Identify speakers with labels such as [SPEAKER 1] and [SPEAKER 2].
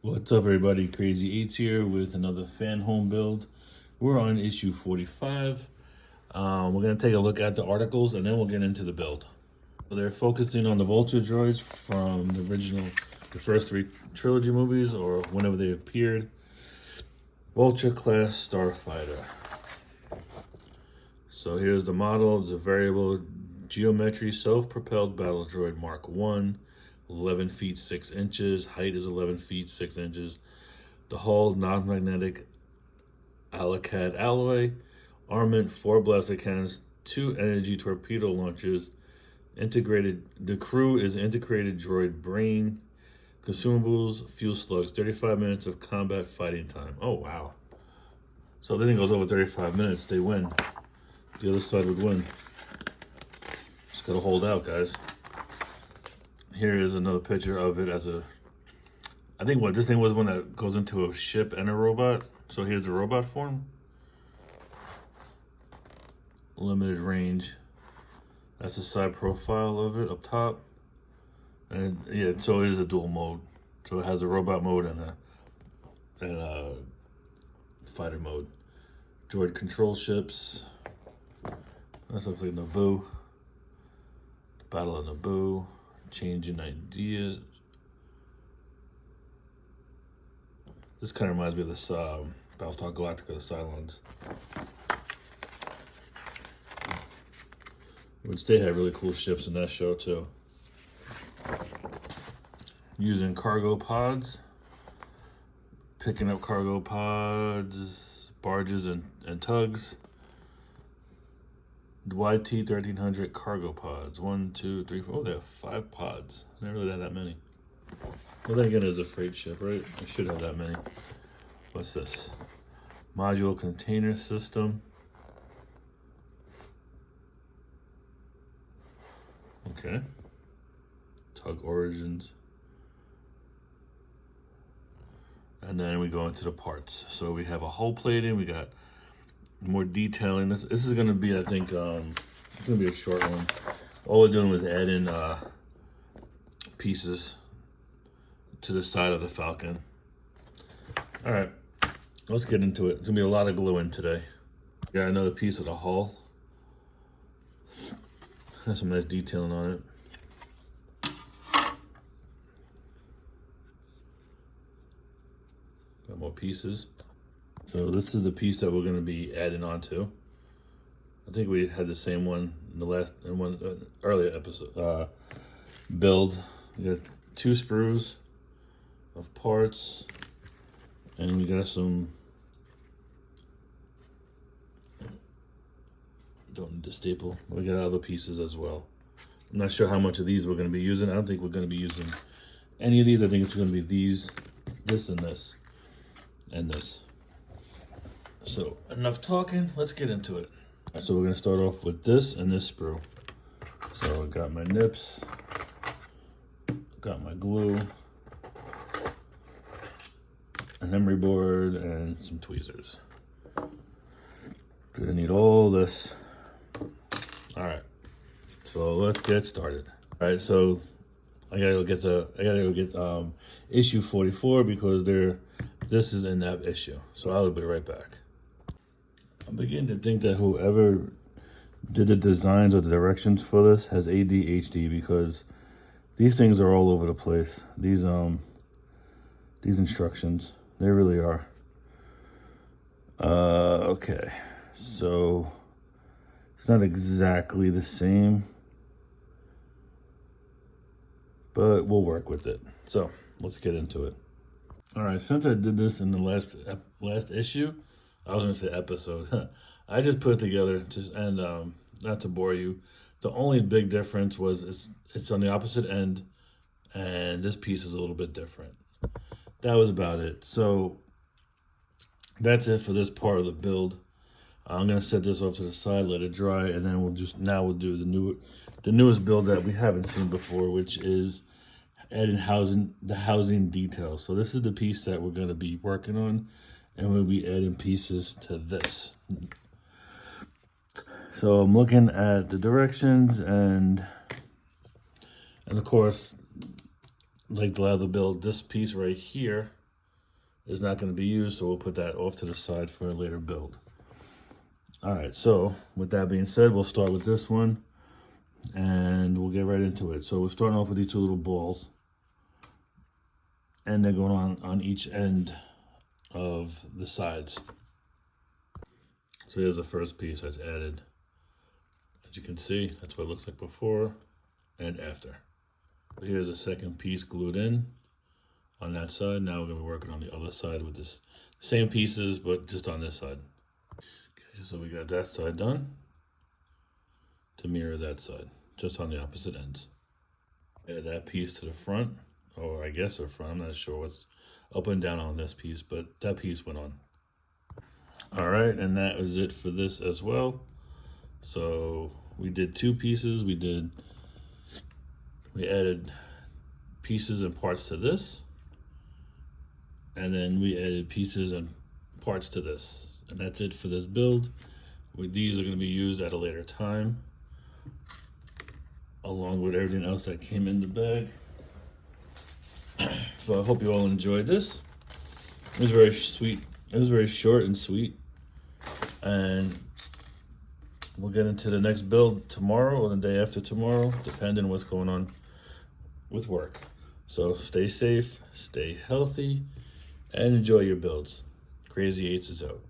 [SPEAKER 1] What's up, everybody? Crazy Eights here with another Fanhome build. We're on issue 45. We're going to take a look at the articles and then we'll get into the build. So they're focusing on the Vulture droids from the first three trilogy movies or whenever they appeared. Vulture class starfighter. So here's the model. It's a variable geometry self-propelled battle droid Mark 1. 11 feet 6 inches, height is 11 feet 6 inches. The hull non-magnetic Alicad alloy, armament 4 blaster cannons, 2 energy torpedo launchers, integrated. The crew is integrated droid brain, consumables, fuel slugs, 35 minutes of combat fighting time. Oh wow! So if the thing goes over 35 minutes, they win. The other side would win. Just gotta hold out, guys. Here is another picture of it as I think what this thing was one that goes into a ship and a robot. So here's the robot form. Limited range. That's the side profile of it up top. And yeah, so it is a dual mode. So it has a robot mode and a fighter mode. Droid control ships. That looks like Naboo. Battle of Naboo. Changing ideas. This kind of reminds me of this Battlestar Galactica, the Cylons, which they had really cool ships in that show too. Using cargo pods, picking up cargo pods, barges and tugs. YT-1300 cargo pods. 1, 2, 3, 4. Oh, they have 5 pods. I never really had that many. Well, then again, it's a freight ship, right? I should have that many. What's this? Module container system. Okay. Tug origins. And then we go into the parts. So we have a hull plating. We got more detailing. This is going to be, I think, it's going to be a short one. All we're doing was add in pieces to the side of the Falcon. All right, let's get into it. It's going to be a lot of gluing today. Got another piece of the hull. Has some nice detailing on it. Got more pieces. So this is the piece that we're going to be adding on to. I think we had the same one in the earlier episode build. We got 2 sprues of parts, and we got some. Don't need to staple. We got other pieces as well. I'm not sure how much of these we're going to be using. I don't think we're going to be using any of these. I think it's going to be these, this, and this, and this. So enough talking, let's get into it. All right, so we're gonna start off with this and this sprue. So I got my nips, got my glue, an emery board, and some tweezers. Gonna need all this. All right, so let's get started. All right, so I gotta go get issue 44 because this is in that issue. So I'll be right back. I'm beginning to think that whoever did the designs or the directions for this has ADHD because these things are all over the place. These instructions, they really are. Okay, so it's not exactly the same, but we'll work with it. So let's get into it. All right, since I did this in the last issue, I was gonna say episode. I just put it together and not to bore you. The only big difference was it's on the opposite end, and this piece is a little bit different. That was about it. So that's it for this part of the build. I'm gonna set this off to the side, let it dry, and then we'll do the newest build that we haven't seen before, which is adding the housing details. So this is the piece that we're gonna be working on. And we'll be adding pieces to this. So I'm looking at the directions and of course, like the leather build, this piece right here is not going to be used, so we'll put that off to the side for a later build. All right, so with that being said, we'll start with this one and we'll get right into it. So we're starting off with these two little balls, and they're going on each end of the sides. So here's the first piece that's added. As you can see, that's what it looks like before and after. Here's the second piece glued in on that side. Now we're going to be working on the other side with this same pieces, but just on this side. Okay, so we got that side done to mirror that side, just on the opposite ends. Add that piece to the front, or I guess the front. I'm not sure what's up and down on this piece, but that piece went on. All right, and that was it for this as well. So we did two pieces. We added pieces and parts to this, and then we added pieces and parts to this, and that's it for this build. These are going to be used at a later time, along with everything else that came in the bag. So I hope you all enjoyed this. It was very sweet. It was very short and sweet, and we'll get into the next build tomorrow or the day after tomorrow, depending on what's going on with work. So stay safe, stay healthy, and enjoy your builds. Crazy Eights is out.